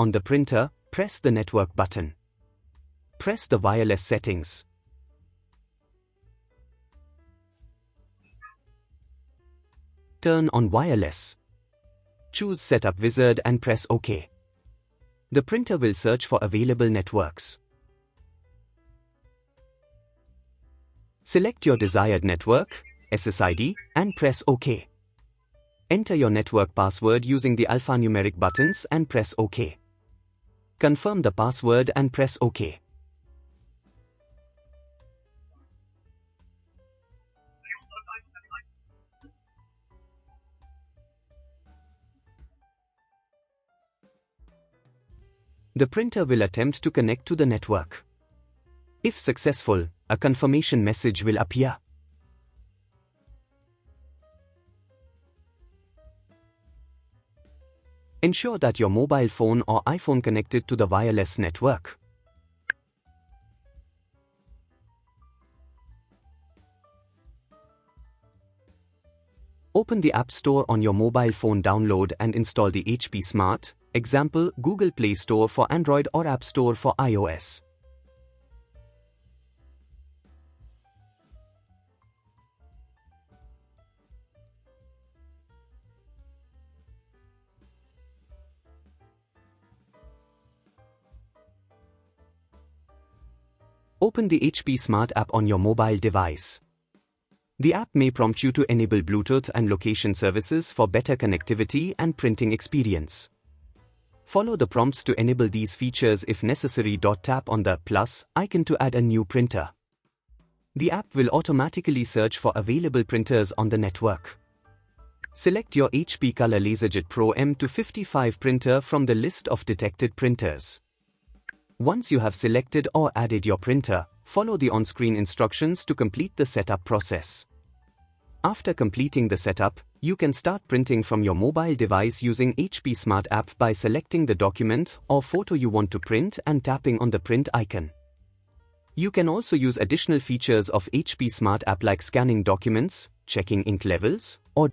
On the printer, press the network button. Press the wireless settings. Turn on wireless. Choose Setup Wizard and press OK. The printer will search for available networks. Select your desired network, SSID, and press OK. Enter your network password using the alphanumeric buttons and press OK. Confirm the password and press OK. The printer will attempt to connect to the network. If successful, a confirmation message will appear. Ensure that your mobile phone or iPhone connected to the wireless network. Open the App Store on your mobile phone, download and install the HP Smart, example Google Play Store for Android or App Store for iOS. Open the HP Smart app on your mobile device. The app may prompt you to enable Bluetooth and location services for better connectivity and printing experience. Follow the prompts to enable these features if necessary. Tap on the plus icon to add a new printer. The app will automatically search for available printers on the network. Select your HP Color LaserJet Pro M255 printer from the list of detected printers. Once you have selected or added your printer, follow the on-screen instructions to complete the setup process. After completing the setup, you can start printing from your mobile device using HP Smart app by selecting the document or photo you want to print and tapping on the print icon. You can also use additional features of HP Smart app like scanning documents, checking ink levels, or